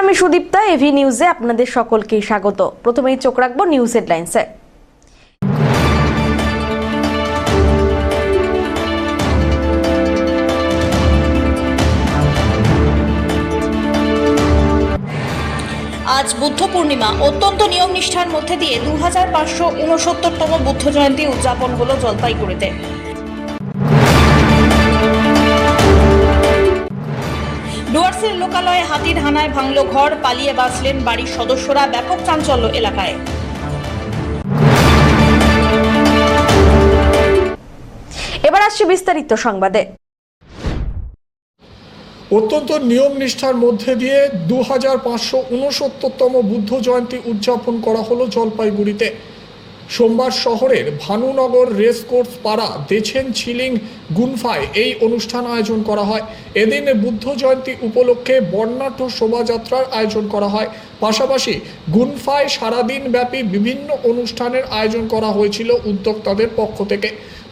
আমি সুদীপ্তা, এভি নিউজে আপনাদের সকলকে স্বাগত। প্রথমেই চোখ রাখবো নিউজ হেডলাইন্সে। আজ বুদ্ধ পূর্ণিমা। অত্যন্ত নিয়ম নিষ্ঠার মধ্যে দিয়ে 2569তম বুদ্ধ জয়ন্তী উদযাপন হলো জলপাইগুড়িতে। ডুয়ার্সের লোকালয়ে হাতির হানায় ভাঙল ঘর, পালিয়ে বাঁচলেন বাড়ির সদস্যরা। ব্যাপক চাঞ্চল্য এলাকায়। এবার আসছে বিস্তারিত সংবাদে। অত্যন্ত নিয়ম নিষ্ঠার মধ্যে দিয়ে 2569তম বুদ্ধ জয়ন্তী উদযাপন করা হলো জলপাইগুড়িতে। সোমবার শহরের ভানুনগর রেসকোর্স পাড়া দেছেন ছিলিং গুনফায় এই অনুষ্ঠান আয়োজন করা হয়। এদিন বুদ্ধ জয়ন্তী উপলক্ষে বর্ণাঢ্য শোভাযাত্রার আয়োজন করা হয়। পাশাপাশি গুনফায় সারাদিন ব্যাপী বিভিন্ন অনুষ্ঠানের আয়োজন করা হয়েছিল উদ্যোক্তাদের পক্ষ থেকে।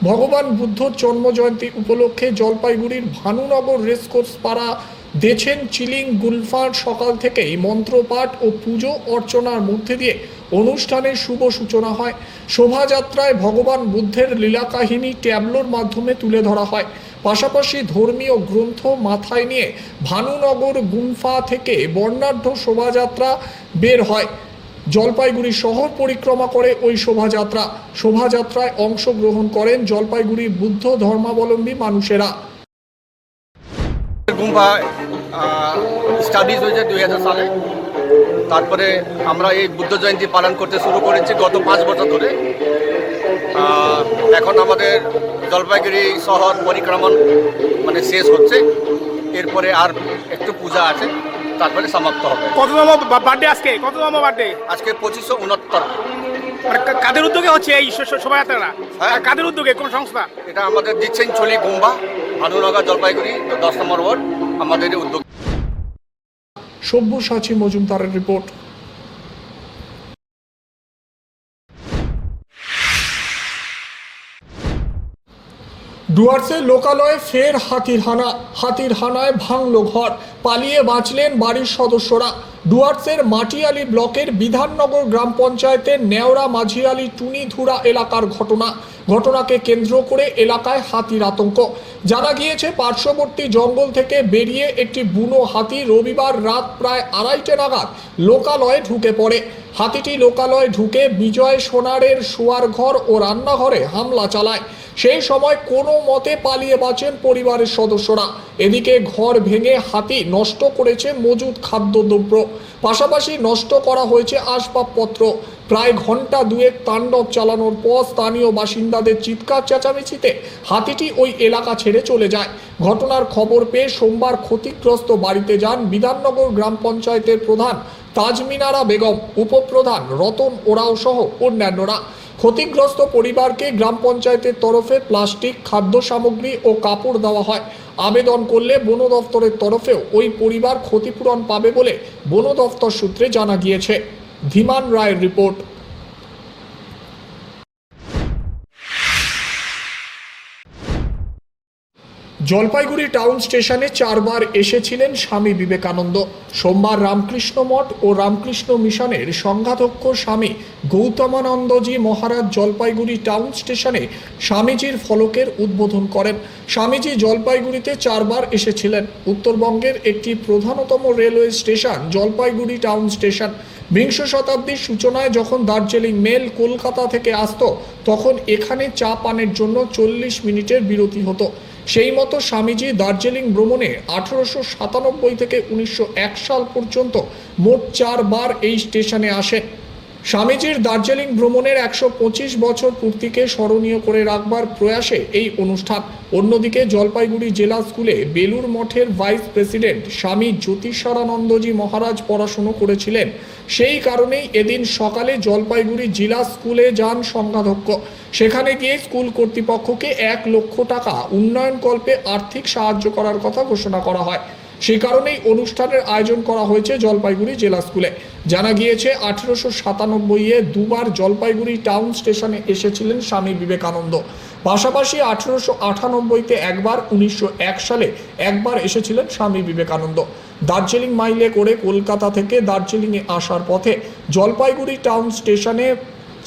ভগবান বুদ্ধর জন্মজয়ন্তী উপলক্ষে জলপাইগুড়ির ভানুনগর রেসকোর্স পাড়া দেছেন চিলিং গুলফার সকাল থেকেই মন্ত্রপাঠ ও পুজো অর্চনার মধ্যে দিয়ে অনুষ্ঠানের শুভ সূচনা হয়। শোভাযাত্রায় ভগবান বুদ্ধের লীলা কাহিনী ট্যাবলোর মাধ্যমে তুলে ধরা হয়। পাশাপাশি ধর্মীয় গ্রন্থ মাথায় নিয়ে ভানুনগর গুনফা থেকে বর্ণাঢ্য শোভাযাত্রা বের হয়। জলপাইগুড়ি শহর পরিক্রমা করে ওই শোভাযাত্রায় অংশগ্রহণ করেন জলপাইগুড়ি বুদ্ধ ধর্মাবলম্বী মানুষেরা। গুম্ফা স্টাবলিশ হয়েছে 2000 সালে। তারপরে আমরা এই বুদ্ধ জয়ন্তী পালন করতে শুরু করেছি গত 5 বছর ধরে। এখন আমাদের জলপাইগুড়ি শহর পরিক্রমণ শেষ হচ্ছে। এরপরে আর একটু পূজা আছে, তারপরে সমাপ্ত হবে। কততম বার্থডে আজকে? কততম বার্থডে আজকে 2569। কাদের উদ্যোগে হচ্ছে এই শোভাযাত্রাটা? কাদের উদ্যোগে, কোন সংস্থা? এটা আমাদের দিচ্ছেন চলি গুম্বা, ভানুনগর, জলপাইগুড়ি 10 নম্বর ওয়ার্ড, আমাদের উদ্যোগ। সব্যসাচী মজুমদারের রিপোর্ট। ডুয়ার্সের লোকালয়ে ফের হাতির হানায় ভাঙল ঘর, পালিয়ে বাঁচলেন বাড়ির সদস্যরা। ডুয়ার্সের মাটিয়ালি ব্লকের বিধাননগর গ্রাম পঞ্চায়েতের নেওড়া মাঝিয়ালি টুনিধুরা এলাকার ঘটনাকে কেন্দ্র করে এলাকায় হাতির আতঙ্ক। জানা গিয়েছে পার্শ্ববর্তী জঙ্গল থেকে বেরিয়ে একটি বুনো হাতি রবিবার রাত প্রায় 2:30 নাগাদ লোকালয়ে ঢুকে পড়ে। হাতিটি লোকালয়ে ঢুকে বিজয় সোনারের শোয়ার ঘর ও রান্নাঘরে হামলা চালায়। সেই সময় কোনো মতে পালিয়ে বাঁচেন পরিবারের সদস্যরা। এদিকে ঘর ভেঙে হাতি নষ্ট করেছে মজুদ খাদ্যদ্রব্য, পাশাপাশি নষ্ট করা হয়েছে আসবাবপত্র। প্রায় ঘন্টা দুয়েক তাণ্ডব চালানোর পর স্থানীয় বাসিন্দাদের চিৎকার চেঁচামেচিতে হাতিটি ওই এলাকা ছেড়ে চলে যায়। ঘটনার খবর পেয়ে সোমবার ক্ষতিগ্রস্ত বাড়িতে যান বিধাননগর গ্রাম পঞ্চায়েতের প্রধান তাজমিনারা বেগম, উপপ্রধান রতন ওরাও সহ অন্যান্যরা। ক্ষতিগ্রস্ত পরিবারকে গ্রাম পঞ্চায়েতের তরফে প্লাস্টিক, খাদ্য সামগ্রী ও কাপড় দেওয়া হয়। আবেদন করলে বন দফতরের তরফেও ওই পরিবার ক্ষতিপূরণ পাবে বলে বন দফতর সূত্রে জানা গিয়েছে। ধীমান রায়ের রিপোর্ট। জলপাইগুড়ি টাউন স্টেশনে 4 বার এসেছিলেন স্বামী বিবেকানন্দ। সোমবার রামকৃষ্ণ মঠ ও রামকৃষ্ণ মিশনের সংঘাধ্যক্ষ স্বামী গৌতমানন্দজি মহারাজ জলপাইগুড়ি টাউন স্টেশনে স্বামীজির ফলকের উদ্বোধন করেন। স্বামীজি জলপাইগুড়িতে 4 বার এসেছিলেন। উত্তরবঙ্গের একটি প্রধানতম railway station Jalpaiguri town station. বিংশ শতাব্দীর সূচনায় যখন দার্জিলিং মেল কলকাতা থেকে আসত, তখন এখানে চা পানের জন্য 40 মিনিটের বিরতি হতো। সেই মতো স্বামীজি দার্জিলিং ভ্রমণে 1897 থেকে 1901 সাল পর্যন্ত মোট 4 বার এই স্টেশনে আসেন। স্বামীজির দার্জিলিং ভ্রমণের 125 বছর পূর্তিকে স্মরণীয় করে রাখবার প্রয়াসে এই অনুষ্ঠান। অন্যদিকে জলপাইগুড়ি জেলা স্কুলে বেলুর মঠের ভাইস প্রেসিডেন্ট স্বামী জ্যোতিষানন্দজি মহারাজ পড়াশুনো করেছিলেন। সেই কারণেই এদিন সকালে জলপাইগুড়ি জেলা স্কুলে যান সংঘাধ্যক্ষ। সেখানে গিয়ে স্কুল কর্তৃপক্ষকে 1 লক্ষ টাকা উন্নয়নকল্পে আর্থিক সাহায্য করার কথা ঘোষণা করা হয়। সেই কারণেই অনুষ্ঠানের আয়োজন করা হয়েছে জলপাইগুড়ি জেলা স্কুলে। জানা গিয়েছে 1897-এ 2 বার জলপাইগুড়ি টাউন স্টেশনে এসেছিলেন স্বামী বিবেকানন্দ। পাশাপাশি 1898-তে 1 বার, 1901 সালে 1 বার এসেছিলেন স্বামী বিবেকানন্দ। দার্জিলিং মাইলে করে কলকাতা থেকে দার্জিলিংয়ে আসার পথে জলপাইগুড়ি টাউন স্টেশনে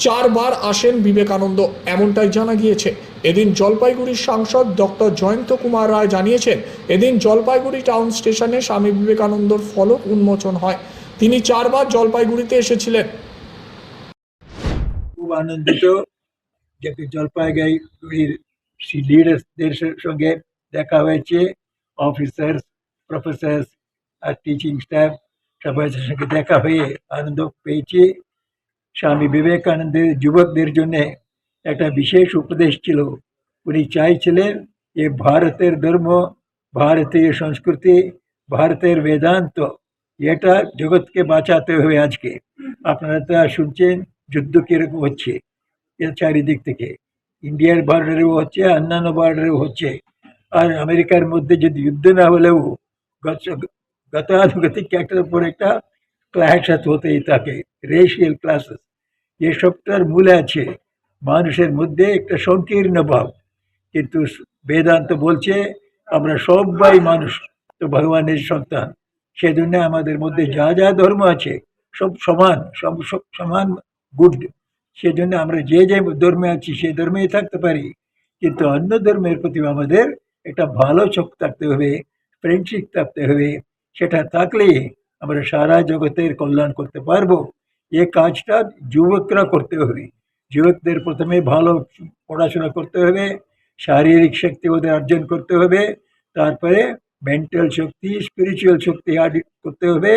4 বার আসেন বিবেকানন্দ, এমনটাই জানা গিয়েছে। এদিন জলপাইগুড়ির সাংসদ ডক্টর জয়ন্ত কুমার রায় জানিয়েছেন, এদিন জলপাইগুড়ি টাউন স্টেশনে স্বামী বিবেকানন্দর ফলক উন্মোচন হয়। তিনি 4 বার জলপাইগুড়িতে এসেছিলেন। খুব আনন্দিত যে জলপাইগুড়ির লিডার্সদের সঙ্গে দেখা হয়েছে, অফিসার্স, প্রফেসর আর টিচিং স্টাফ সবার সঙ্গে দেখা হয়ে আনন্দ পেয়েছি। স্বামী বিবেকানন্দের যুবকদের জন্য একটা বিশেষ উপদেশ ছিল। উনি চাইছিলেন যে ভারতের ধর্ম, ভারতীয় সংস্কৃতি, ভারতের বেদান্ত এটা জগৎকে বাঁচাতে হবে। আজকে আপনারা তা শুনছেন যুদ্ধ কিরকম হচ্ছে এর চারিদিক থেকে, ইন্ডিয়ার বর্ডারেও হচ্ছে, অন্যান্য বর্ডারেও হচ্ছে। আর আমেরিকার মধ্যে যদি যুদ্ধ না হলেও গতানুগতিক একটার উপর একটা ক্লাস হতেই থাকে, রেশিয়াল ক্লাসেস। এসবটার মূলে আছে মানুষের মধ্যে একটা সংকীর্ণ ভাব। কিন্তু বেদান্ত বলছে আমরা সবাই মানুষ, তো ভগবানের সন্তান। সেজন্য আমাদের মধ্যে যা যা ধর্ম আছে সব সমান, সব সমান গুড। সেজন্য আমরা যে যে ধর্মে আছি সেই ধর্মেই থাকতে পারি, কিন্তু অন্য ধর্মের প্রতি আমাদের একটা ভালো চোখ থাকতে হবে, ফ্রেন্ডশিপ থাকতে হবে। সেটা থাকলেই আমরা সারা জগতের কল্যাণ করতে পারবো। এই কাজটা যুবকরা করতে হবে। যুবকদের প্রথমে ভালো পড়াশোনা করতে হবে, শারীরিক শক্তি ওদের অর্জন করতে হবে, তারপরে মেন্টাল শক্তি, স্পিরিচুয়াল শক্তি করতে হবে।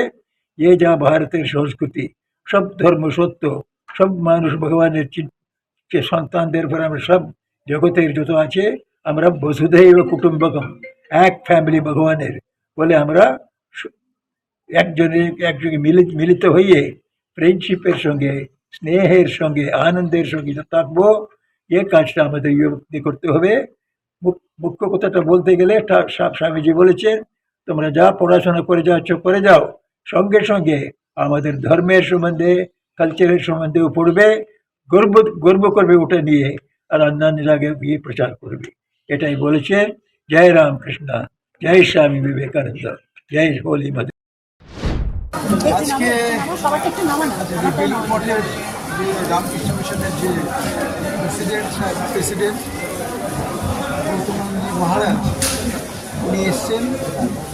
এ যা ভারতের সংস্কৃতি, সব ধর্ম সত্য, সব মানুষ ভগবানের সন্তানদের পর আমরা সব জগতের যত আছে আমরা বসুধৈব কুটুম্বকম, এক ফ্যামিলি ভগবানের বলে আমরা একজনে মিলিত হয়ে ফ্রেন্ডশিপের সঙ্গে, স্নেহের সঙ্গে, আনন্দের সঙ্গে থাকবো। এ কাজটা আমাদের করতে হবে। মুখ্য কথাটা বলতে গেলে স্বামীজি বলেছেন, তোমরা যা পড়াশোনা করে যাচ্ছ করে যাও, সঙ্গে সঙ্গে আমাদের ধর্মের সম্বন্ধে, কালচারের সম্বন্ধেও পড়বে, গর্ব করবে ওটা নিয়ে, আর অন্যান্য জায়গায় গিয়ে প্রচার করবে। এটাই বলেছেন। জয় রামকৃষ্ণ, জয় স্বামী বিবেকানন্দ, জয় হোলি মাদার। আজকে বেলুড় মঠের যে রামকৃষ্ণ মিশনের যে প্রেসিডেন্ট গৌতমানন্দজি মহারাজ উনি এসছেন,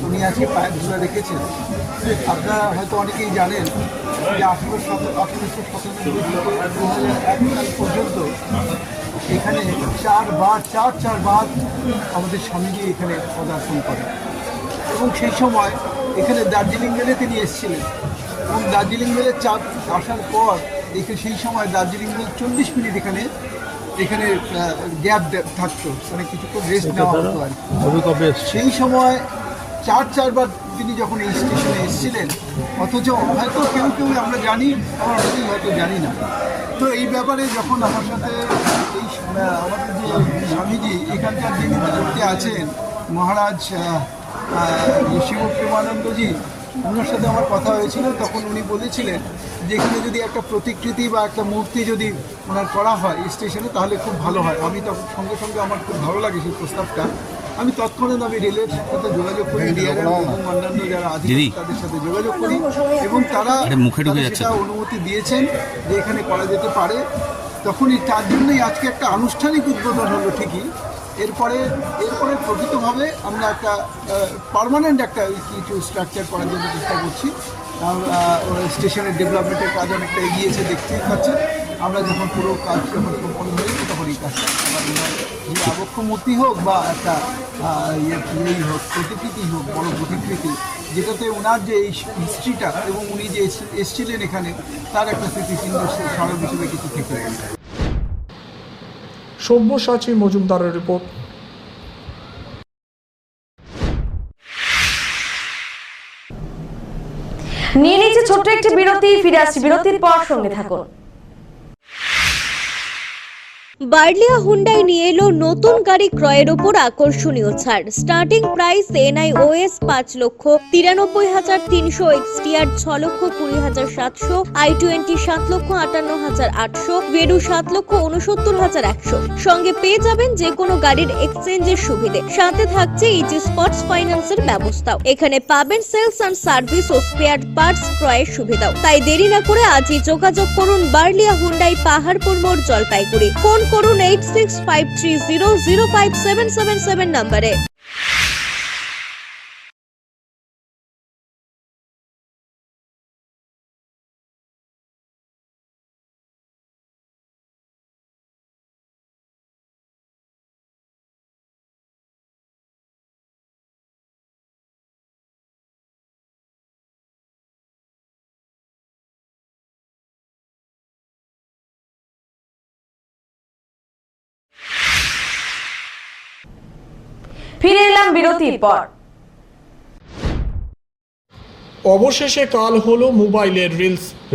উনি আজকে পায়ের ধুলা রেখেছেন। আপনারা হয়তো অনেকেই জানেন যে 1897 থেকে 2001 সাল পর্যন্ত এখানে চারবার আমাদের স্বামীজি এখানে পদার্পণ করেন। এবং সেই সময় এখানে দার্জিলিং মেলে তিনি এসেছিলেন, এবং দার্জিলিং মেলে আসার পর সেই সময় দার্জিলিং মেলে 40 মিনিট এখানে গ্যাপ থাকতো, মানে কিছুক্ষণ রেস্ট নেওয়া হতো আর কি। সেই সময় চারবার তিনি যখন এই স্টেশনে এসেছিলেন, অথচ হয়তো কেউ আমরা জানি, আমরা অনেকেই হয়তো জানি না। তো এই ব্যাপারে যখন আমার সাথে এই আমাদের যে স্বামীজি এখানকার যিনি ব্যক্তি আছেন মহারাজ শিব প্রেমানন্দজি, ওনার সাথে আমার কথা হয়েছিল, তখন উনি বলেছিলেন যে এখানে যদি একটা প্রতিকৃতি বা একটা মূর্তি যদি ওনার করা হয় স্টেশনে তাহলে খুব ভালো হয়। আমি তখন সঙ্গে সঙ্গে আমার খুব ভালো লাগে সেই প্রস্তাবটা। আমি তৎক্ষণাৎ রেলের সাথে যোগাযোগ করি, ডিআরএম এবং অন্যান্য যারা আধিকারিক তাদের সাথে যোগাযোগ করি, এবং তারা সেটা অনুমতি দিয়েছেন যে এখানে করা যেতে পারে। তখনই তার জন্যই আজকে একটা আনুষ্ঠানিক উদ্বোধন হলো ঠিকই। এরপরে প্রকৃতভাবে আমরা একটা পার্মানেন্ট একটা কিছু স্ট্রাকচার করার জন্য চেষ্টা করছি। স্টেশনের ডেভেলপমেন্টের কাজ অনেকটা এগিয়েছে, দেখতেই পাচ্ছেন। আমরা যখন পুরো কাজ যখন সম্পন্ন হয়ে যাবে তখন এই কাজটা আবার যে আবক্ষ মূর্তি হোক বা একটা হোক, প্রতিকৃতি হোক, বড় প্রতিকৃতি, যেটাতে ওনার যে এই হিস্ট্রিটা এবং উনি যে এসেছিলেন এখানে তার একটা স্মৃতিচিহ্ন স্মারক হিসেবে কিছু থেকে গেছে। সব্যসাচী মজুমদারের রিপোর্ট। নিয়ে নিচ্ছে ছোট্ট একটি বিরতি, ফিরে আসছি বিরতির পর, সঙ্গে থাকুন। বার্লিয়া হুন্ডাই নিয়ে এলো নতুন গাড়ি ক্রয়ের ওপর আকর্ষণীয় ছাড়। Starting price NIOS 5,93,300, XTR 6,20,700, i20 7,58,800, ভেডু 7,69,100। সঙ্গে পেয়ে যাবেন যে কোনো গাড়ির এক্সচেঞ্জের সুবিধে, সাথে থাকছে ইজি স্পটস ফাইন্যান্সের ব্যবস্থাও। এখানে পাবেন সেলস অ্যান্ড সার্ভিস ও স্পেয়ার পার্টস ক্রয়ের সুবিধাও। তাই দেরি না করে আজই যোগাযোগ করুন বার্লিয়া হুন্ডাই, পাহাড়পুর মোড়, জলপাইগুড়ি। ফোন করুন 8653005777 নম্বরে। ফিরে এলাম বিরতির পর। অবশেষে কাল হলো মোবাইলের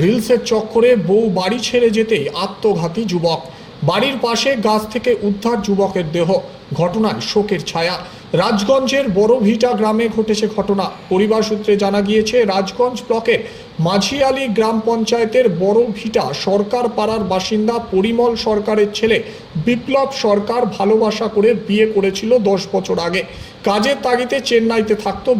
রিলসের চক্করে বউ বাড়ি ছেড়ে যেতেই আত্মঘাতী যুবক। বাড়ির পাশে গাছ থেকে উদ্ধার যুবকের দেহ। ঘটনায় শোকের ছায়া। রাজগঞ্জের বড়ভিটা গ্রামে ঘটেছে ঘটনা। পরিবার সূত্রে জানা গিয়েছে, রাজগঞ্জ ব্লকের মাঝিয়ালি গ্রাম পঞ্চায়েতের বড়ভিটা সরকার পাড়ার বাসিন্দা পরিমল সরকারের ছেলে বিপ্লব সরকার ভালোবাসা করে বিয়ে করেছিল 10 বছর আগে। কাজের তাগিদে চেন্নাইতে থাকতো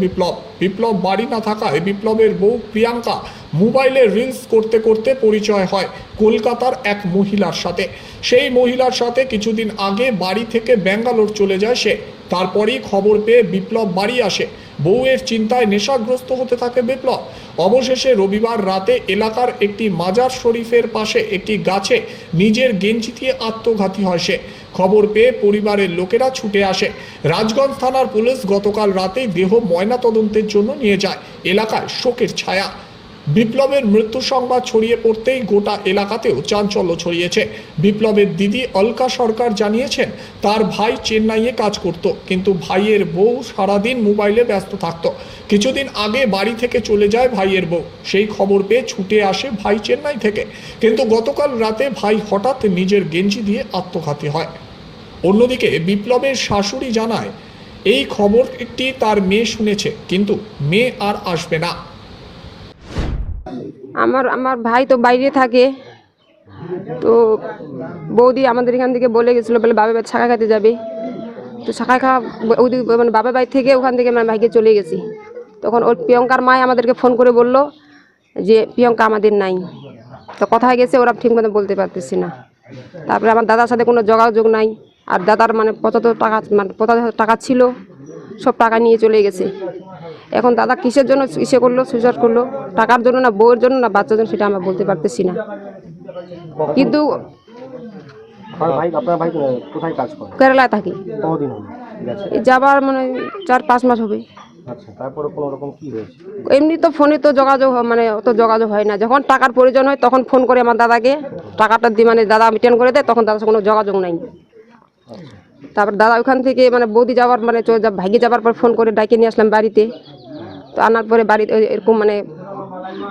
বিপ্লব বাড়ি না থাকায় বিপ্লবের বউ প্রিয়াঙ্কা মোবাইলে রিলস করতে করতে পরিচয় হয় কলকাতার এক মহিলার সাথে। সেই মহিলার সাথে কিছুদিন আগে বাড়ি থেকে ব্যাঙ্গালোর চলে যায় সে। তারপরই খবর পেয়ে বিপ্লব বাড়ি আসে। বউয়ের চিন্তায় নেশাগ্রস্ত হতে থাকে বিপ্লব। অবশেষে রবিবার রাতে এলাকার একটি মাজার শরীফের পাশে একটি গাছে নিজের গেঞ্জি দিয়ে আত্মঘাতী হয় সে। খবর পেয়ে পরিবারের লোকেরা ছুটে আসে। রাজগঞ্জ থানার পুলিশ গতকাল রাতেই দেহ ময়নাতদন্তের জন্য নিয়ে যায়। এলাকায় শোকের ছায়া। বিপ্লবের মৃত্যু সংবাদ ছড়িয়ে পড়তেই গোটা এলাকাতেও চাঞ্চল্য ছড়িয়েছে। বিপ্লবের দিদি অলকা সরকার জানিয়েছেন, তার ভাই চেন্নাইয়ে কাজ করত, কিন্তু ভাইয়ের বউ সারাদিন মোবাইলে ব্যস্ত থাকত। কিছুদিন আগে বাড়ি থেকে চলে যায় ভাইয়ের বউ। সেই খবর পেয়ে ছুটে আসে ভাই চেন্নাই থেকে, কিন্তু গতকাল রাতে ভাই হঠাৎ নিজের গেঞ্জি দিয়ে আত্মঘাতী হয়। অন্যদিকে বিপ্লবের শাশুড়ি জানায়, এই খবরটি তার মেয়ে শুনেছে, কিন্তু মেয়ে আর আসবে না। আমার ভাই তো বাইরে থাকে, তো বৌদি আমাদের এখান থেকে বলে গেছিলো, বলে বাবা ভাই ছাকা খাতে যাবে। তো ছাকা খাওয়া মানে বাবা ভাই থেকে ওখান থেকে আমার ভাইকে চলে গেছি। তখন ওর প্রিয়ঙ্কার মা আমাদেরকে ফোন করে বলল যে প্রিয়ঙ্কা আমাদের নাই। তো কোথায় গেছে ওরা ঠিক মতো বলতে পারতেছি না। তারপরে আমার দাদার সাথে কোনো যোগাযোগ নাই। আর দাদার মানে 75,000 টাকা ছিল, সব টাকা নিয়ে চলে গেছে। এখন দাদা কিসের জন্য ইসে করলো, সুইসাইড করলো, টাকার জন্য না বউয়ের জন্য না বাচ্চার জন্য, সেটা আমরা বলতে পারতেছি না। কিন্তু কেরালায় থাকি, যাবার মানে 4-5 মাস হবে। এমনি তো ফোনে তো যোগাযোগ মানে অত যোগাযোগ হয় না। যখন টাকার প্রয়োজন হয় তখন ফোন করে আমার দাদাকে, টাকাটা দিয়ে মানে দাদা রিটার্ন করে দেয়, তখন দাদার সাথে কোনো যোগাযোগ নাই। তারপর দাদা ওখান থেকে মানে বৌদি যাওয়ার মানে ভাইকে যাওয়ার পর ফোন করে ডাকে নিয়ে আসলাম বাড়িতে। তো আনার পরে বাড়িতে এরকম মানে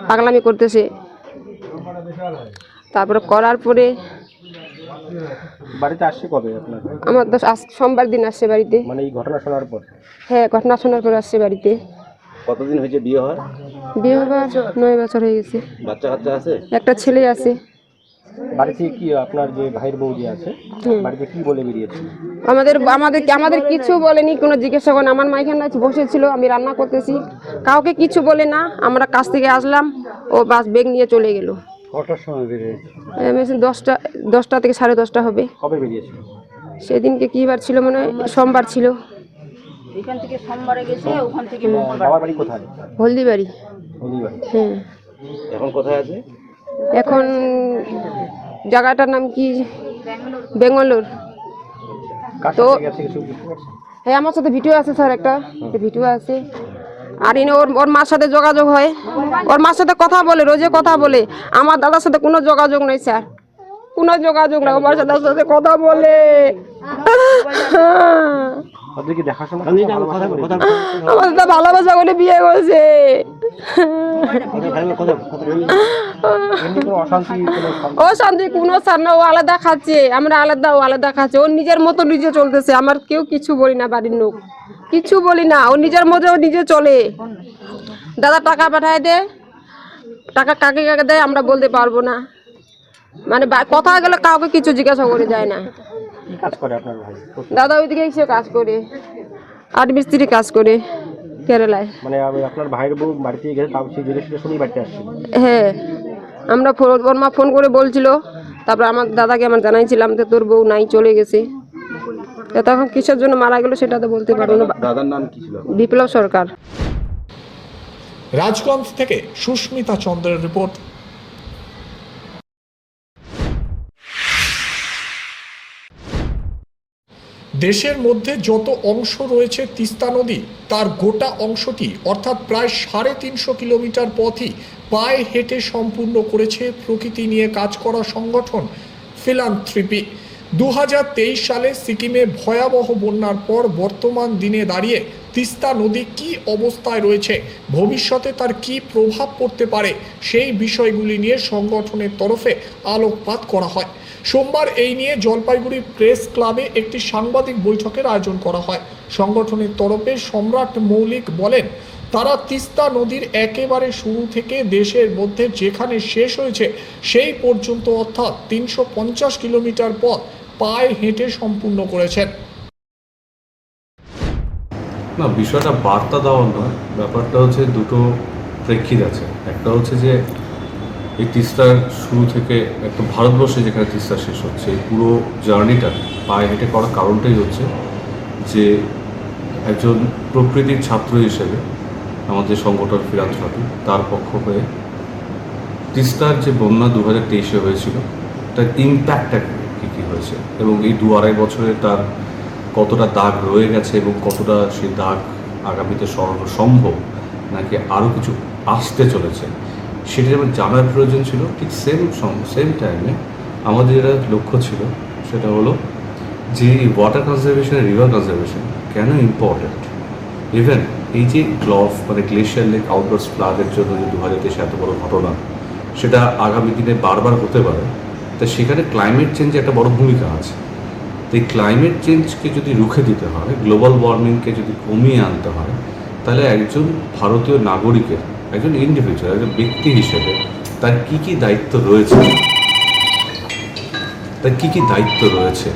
পাগলামি করতেছে। তারপরে করার পরে বাড়িতে আসছে কবে আপনার? আমার সোমবার দিন আসছে বাড়িতে। মানে এই ঘটনা শোনার পর? হ্যাঁ, ঘটনা শোনার পর আসছে বাড়িতে। কতদিন হয়েছে বিয়ে হয়? বিয়ে হবার 9 বছর হয়ে গেছে। বাচ্চা কাচ্চা আছে? একটা ছেলে আছে। বাড়িতে কি আপনার যে ভাইয়ের বৌদি আছে, বাড়িতে কি বলে বেরিয়েছে? আমাদের কিছু বলেনি, কোনো জিজ্ঞাসা করেন। আমার মা এখানে বসেছিল, আমি রান্না করতেছি, কাউকে কিছু বলে না। আমরা কাছ থেকে আসলাম, ও বাস ব্যাগ নিয়ে চলে গেল। কটার সময় বেরিয়েছে? 10টা থেকে 10:30 হবে। কবে বেরিয়েছিল? সেদিনকে কি বার ছিল, মনে হয় সোমবার ছিল। এখান থেকে সোমবারে গেছে, ওখান থেকে মঙ্গলবার। বাবার বাড়ি কোথায়? হলদিবাড়ি। হলদিবাড়ি। হ্যাঁ। এখন কোথায় আছে? এখন জায়গাটার নাম কি, বেঙ্গালোর। তো হ্যাঁ, আমার সাথে ভিডিও আছে স্যার, একটা ভিডিও আছে। আর ইনি ওর মার সাথে যোগাযোগ হয়, ওর মার সাথে কথা বলে, রোজে কথা বলে। আমার দাদার সাথে কোনো যোগাযোগ নেই স্যার, কোনো যোগাযোগ নেই। আমার দাদার সাথে কথা বলে। ওদের কি দেখাশোনা আমাদের তো ভালোবাসা করে বিয়ে করেছে। অশান্তি কোনো সামনে, ও আলাদা খাচ্ছে, আমরা আলাদা, ও আলাদা খাচ্ছে। ও নিজের মতো নিজে চলতেছে, আমার কেউ কিছু বলি না, বাড়ির লোক কিছু বলি না। ও নিজের মধ্যে ও নিজে চলে। দাদা টাকা পাঠায় দে, টাকা কাকে কাকে দেয় আমরা বলতে পারবো না। মানে কথা গেলে কাউকে কিছু জিজ্ঞাসা করে যায় না। কি কাজ করে আপনার ভাই? দাদা ওইদিকে এসে কাজ করে, আট মিস্ত্রি কাজ করে কেরালায়। মানে আপনার ভাইয়ের বউ বাড়িতে গেছে, তাও সেই জিনিসটা শুনেই বাড়িতে আসছে। হ্যাঁ, আমরা ওর মা ফোন করে বলছিল, তারপর আমার দাদাকে আমার জানাইছিলাম যে তোর বউ নাই, চলে গেছে। তখন কিসের জন্য মারা গেল সেটা তো বলতে পারবো না। দাদার নাম কি ছিল? বিপ্লব সরকার। রাজগঞ্জ থেকে সুস্মিতা চন্দ্রের রিপোর্ট। দেশের মধ্যে যত অংশ রয়েছে তিস্তা নদী, তার গোটা অংশটি অর্থাৎ প্রায় 350 কিলোমিটার পথই পায়ে হেঁটে সম্পূর্ণ করেছে প্রকৃতি নিয়ে কাজ করা সংগঠন ফিলান্থ্রপি। 2023 সালে সিকিমে ভয়াবহ বন্যার পর বর্তমান দিনে দাঁড়িয়ে তিস্তা নদী কী অবস্থায় রয়েছে, ভবিষ্যতে তার কী প্রভাব পড়তে পারে, সেই বিষয়গুলি নিয়ে সংগঠনের তরফে আলোকপাত করা হয়। সোমবার এই নিয়ে জলপাইগুড়ি প্রেস ক্লাবে একটি সাংবাদিক বৈঠকের আয়োজন করা হয়। সংগঠনের তরফে সম্রাট মৌলিক বলেন, তারা তিস্তা নদীর একেবারে শুরু থেকে দেশের মধ্যে যেখানে শেষ হয়েছে সেই পর্যন্ত অর্থাৎ 350 কিলোমিটার পথ পায়ে হেঁটে সম্পূর্ণ করেছেন। না, বিষয়টা বার্তা দেওয়ার নয়, ব্যাপারটা হচ্ছে দুটো প্রেক্ষিত আছে। একটা হচ্ছে যে এই তিস্তার শুরু থেকে একটা ভারতবর্ষে যেখানে তিস্তা শেষ হচ্ছে, এই পুরো জার্নিটা পায়ে হেঁটে করার কারণটাই হচ্ছে যে একজন প্রকৃতির ছাত্র হিসেবে আমাদের সংগঠন ফিলান্থ্রপি তার পক্ষ হয়ে তিস্তার যে বন্যা 2023-এ হয়েছিল তার ইম্প্যাক্টটা কী কী হয়েছে এবং এই 2-2.5 বছরে তার কতটা দাগ রয়ে গেছে এবং কতটা সেই দাগ আগামীতে সরানো সম্ভব নাকি আরও কিছু আসতে চলেছে, সেটা যেমন জানার প্রয়োজন ছিল, ঠিক সেম টাইমে আমাদের যেটা লক্ষ্য ছিল সেটা হলো যে ওয়াটার কনজারভেশন, রিভার কনজারভেশন কেন ইম্পর্ট্যান্ট। ইভেন এই যে মানে গ্লেশিয়ার লেক আউটডোর ফ্লাডের জন্য যে 2023 এত বড় ঘটনা, সেটা আগামী দিনে বারবার হতে পারে, তা সেখানে ক্লাইমেট চেঞ্জে একটা বড় ভূমিকা আছে। তো এই ক্লাইমেট চেঞ্জকে যদি রুখে দিতে হয়, গ্লোবাল ওয়ার্মিংকে যদি কমিয়ে আনতে হয়, তাহলে একজন ভারতীয় নাগরিকের, একজন ইন্ডিভিজুয়াল, একজন ব্যক্তি হিসেবে তার কী কী দায়িত্ব রয়েছে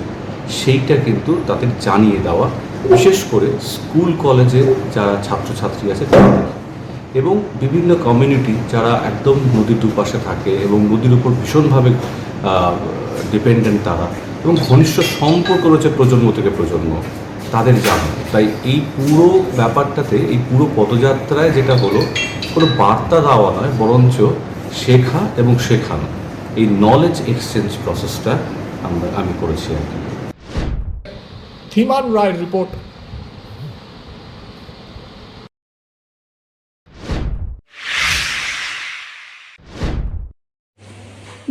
সেইটা কিন্তু তাদের জানিয়ে দেওয়া, বিশেষ করে স্কুল কলেজে যারা ছাত্রছাত্রী আছে তাদের এবং বিভিন্ন কমিউনিটি যারা একদম নদীর দুপাশে থাকে এবং নদীর উপর ভীষণভাবে ডিপেন্ডেন্ট তারা, এবং ঘনিষ্ঠ সম্পর্ক রয়েছে প্রজন্ম থেকে প্রজন্ম, তাদের জানা। তাই এই পুরো ব্যাপারটাতে, এই পুরো পদযাত্রায় যেটা হলো কোনো বার্তা দেওয়া নয়, বরঞ্চ শেখা এবং শেখানো, এই নলেজ এক্সচেঞ্জ প্রসেসটা আমি করেছি আর কি। ধীমান রায়ের রিপোর্ট।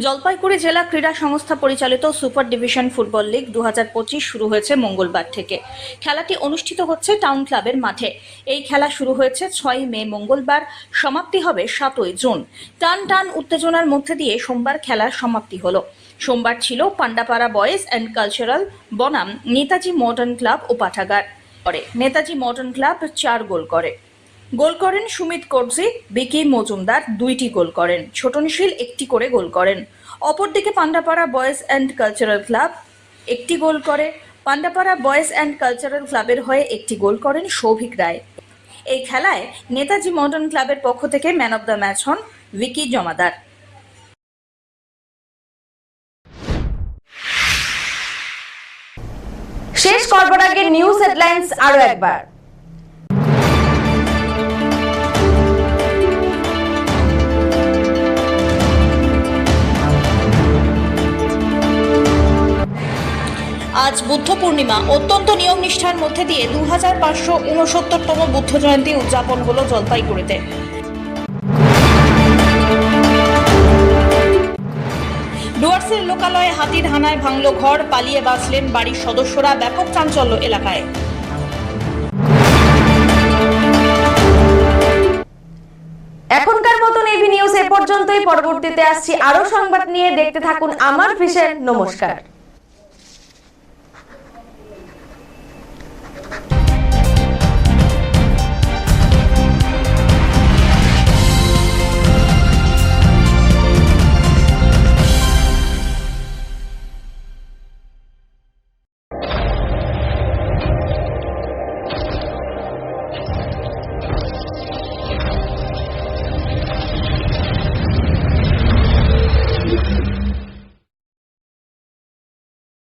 জলপাইগুড়ি জেলা ক্রীড়া সংস্থা পরিচালিত সুপার ডিভিশন ফুটবল লিগ 2025 শুরু হয়েছে মঙ্গলবার থেকে। খেলাটি অনুষ্ঠিত হচ্ছে টাউন ক্লাবের মাঠে। এই খেলা শুরু হয়েছে 6 মে মঙ্গলবার, সমাপ্তি হবে 7 জুন। টান উত্তেজনার মধ্যে দিয়ে সোমবার খেলার সমাপ্তি হলো। সোমবার ছিল পান্ডাপাড়া বয়েজ অ্যান্ড কালচারাল বনাম নেতাজি মডার্ন ক্লাব ও পাঠাগার। নেতাজি মডার্ন ক্লাব 4 গোল করে। গোল করেন সুমিত কোটজি, বিকি মজুমদার 2টি গোল করেন, ছোটনশীল 1টি করে গোল করেন। অপরদিকে Pandapara boys and cultural club 1টি গোল করে। পান্ডাপাড়া বয়েজ অ্যান্ড কালচারাল ক্লাবের হয়ে 1টি গোল করেন সৌভিক রায়। এই খেলায় নেতাজি মডার্ন ক্লাবের পক্ষ থেকে ম্যান অব দ্য ম্যাচ হন ভিকি জমাদার। শেষ করবার আগে নিউজ হেডলাইন্স আরো একবার। আজ বুদ্ধ পূর্ণিমা। অত্যন্ত নিয়ম নিষ্ঠার মধ্যে দিয়ে 2569তম বুদ্ধ জয়ন্তী উদযাপন হলো জলপাইগুড়িতে। ডুয়ার্সের লোকালয়ে হাতির হানায় ভাঙল ঘর, পালিয়ে বাঁচলেন বাড়ির সদস্যরা, ব্যাপক চাঞ্চল্য এলাকায়। পর্যন্তই। পরবর্তীতে আসছি আরো সংবাদ নিয়ে। দেখতে থাকুন আমার ভিশন। নমস্কার।